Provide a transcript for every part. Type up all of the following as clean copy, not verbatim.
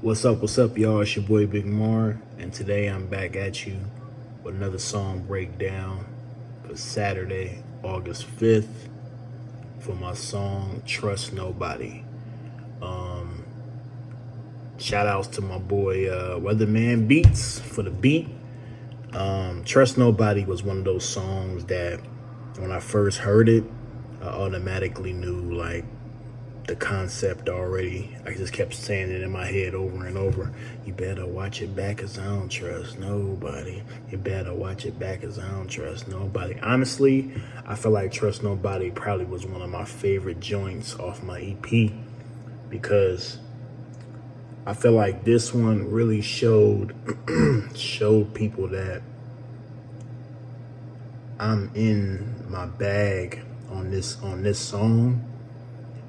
What's up, y'all? It's your boy Big Mar, and today I'm back at you with another song breakdown for Saturday, August 5th, for my song Trust Nobody. Shout outs to my boy Weatherman Beats for the beat. Trust Nobody was one of those songs that when I first heard it, I automatically knew like the concept already. I just kept saying it in my head over and over. You better watch it back, 'cause I don't trust nobody. You better watch it back, 'cause I don't trust nobody. Honestly, I feel like Trust Nobody probably was one of my favorite joints off my EP, because I feel like this one really showed people that I'm in my bag on this song.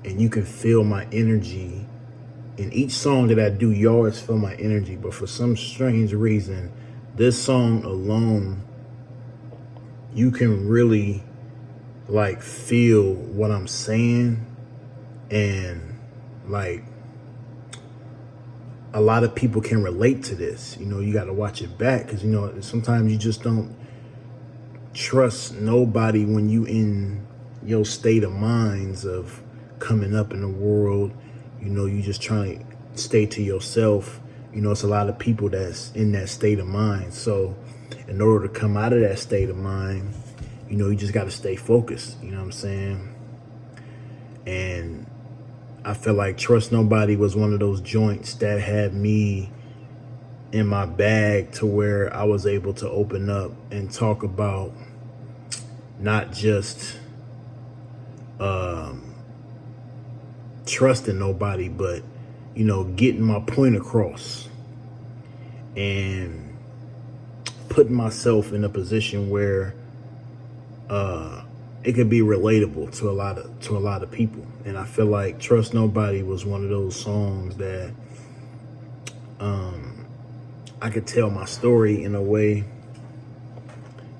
And you can feel my energy in each song that I do. You always feel my energy, but for some strange reason, this song alone, you can really like feel what I'm saying. And like a lot of people can relate to this. You got to watch it back, because sometimes you just don't trust nobody when you in your state of minds of coming up in the world. You just trying to stay to yourself. It's a lot of people that's in that state of mind. So in order to come out of that state of mind, you just got to stay focused. You know what I'm saying? And I feel like Trust Nobody was one of those joints that had me in my bag to where I was able to open up and talk about not just trusting nobody, but getting my point across and putting myself in a position where it could be relatable to a lot of people. And I feel like Trust Nobody was one of those songs that I could tell my story in a way,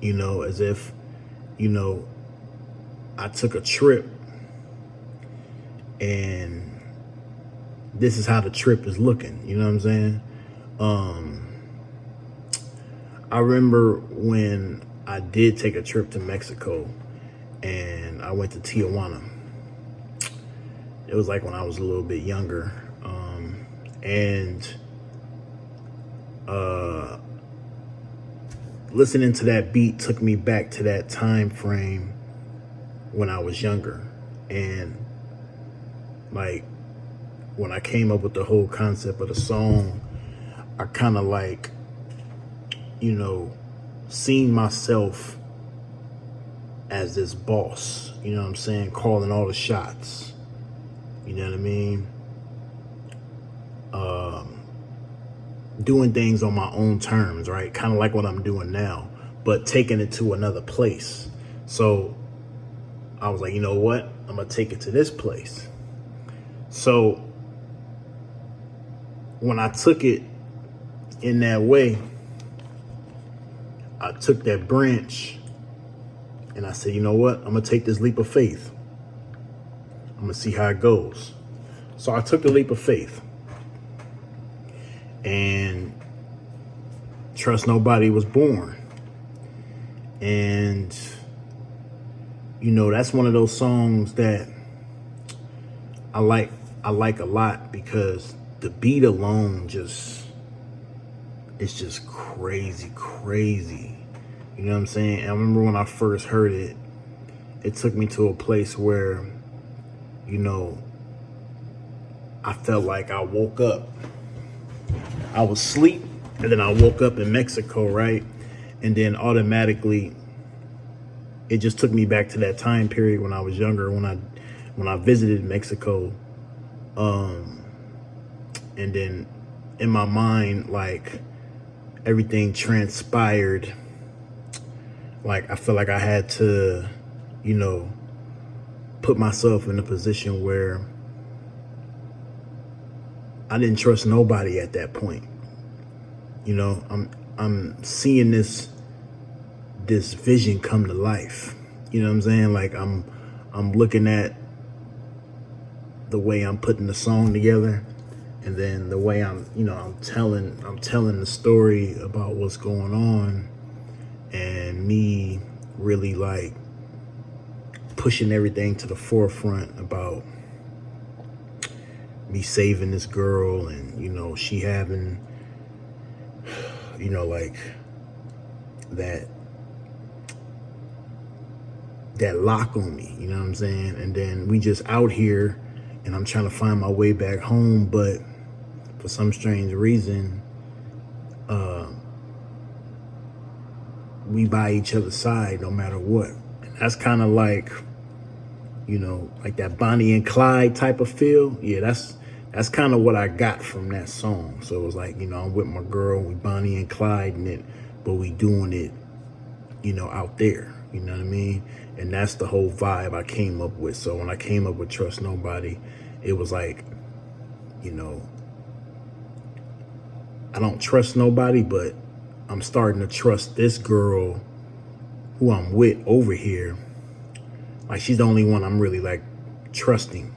as if I took a trip and this is how the trip is looking. You know what I'm saying? I remember when I did take a trip to Mexico and I went to Tijuana. It was like when I was a little bit younger. And listening to that beat took me back to that time frame when I was younger. And like when I came up with the whole concept of the song, I kind of like, seen myself as this boss, you know what I'm saying, calling all the shots, you know what I mean? Doing things on my own terms, right? Kind of like what I'm doing now, but taking it to another place. So I was like, you know what? I'm gonna take it to this place. So when I took it in that way, I took that branch and I said, you know what? I'm gonna take this leap of faith. I'm gonna see how it goes. So I took the leap of faith, and Trust Nobody was born. And that's one of those songs that I like a lot, because the beat alone it's just crazy. You know what I'm saying? And I remember when I first heard it, it took me to a place where, I felt like I woke up. I was asleep, and then I woke up in Mexico, right? And then automatically, it just took me back to that time period when I was younger, when I visited Mexico. And then in my mind, like everything transpired. Like I feel like I had to, put myself in a position where I didn't trust nobody at that point. I'm seeing this vision come to life. You know what I'm saying? Like I'm looking at the way I'm putting the song together. And then the way I'm telling the story about what's going on, and me really like pushing everything to the forefront about me saving this girl, and she having like that lock on me, you know what I'm saying? And then we just out here, and I'm trying to find my way back home, but for some strange reason, we by each other's side no matter what. And that's kind of like, like that Bonnie and Clyde type of feel. Yeah, that's kind of what I got from that song. So it was like, I'm with my girl, we Bonnie and Clyde in it, but we doing it, out there. You know what I mean? And that's the whole vibe I came up with. So when I came up with Trust Nobody, it was like, I don't trust nobody, but I'm starting to trust this girl who I'm with over here. Like, she's the only one I'm really like trusting.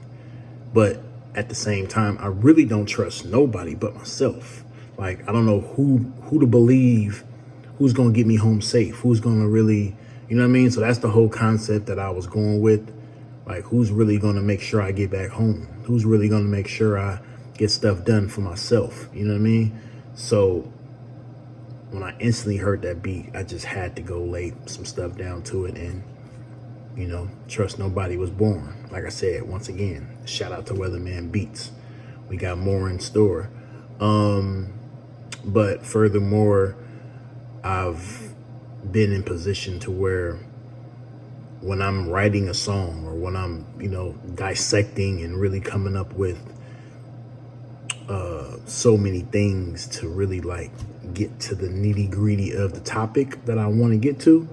But at the same time, I really don't trust nobody but myself. Like, I don't know who to believe, who's going to get me home safe, who's going to really, you know what I mean? So that's the whole concept that I was going with. Like, who's really going to make sure I get back home? Who's really going to make sure I get stuff done for myself? You know what I mean? So when I instantly heard that beat, I just had to go lay some stuff down to it, and Trust Nobody was born. Like I said, once again, shout out to Weatherman Beats. We got more in store. But furthermore, I've been in position to where when I'm writing a song, or when I'm, dissecting and really coming up with so many things to really like get to the nitty gritty of the topic that I want to get to,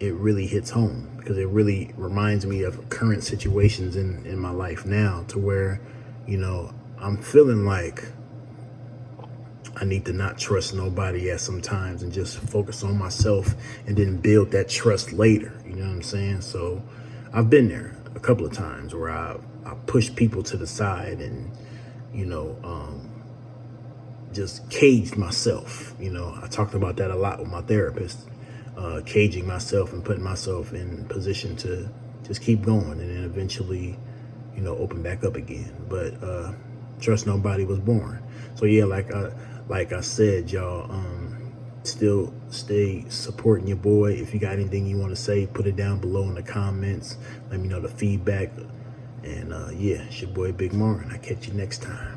it really hits home, because it really reminds me of current situations in my life now, to where, I'm feeling like I need to not trust nobody at some times, and just focus on myself, and then build that trust later. You know what I'm saying? So I've been there a couple of times where I push people to the side, and, just caged myself. I talked about that a lot with my therapist, caging myself and putting myself in position to just keep going, and then eventually, open back up again. But Trust Nobody was born. So yeah, like I said, y'all, still stay supporting your boy. If you got anything you want to say, put it down below in the comments. Let me know the feedback. And yeah, it's your boy Big Mar, and I'll catch you next time.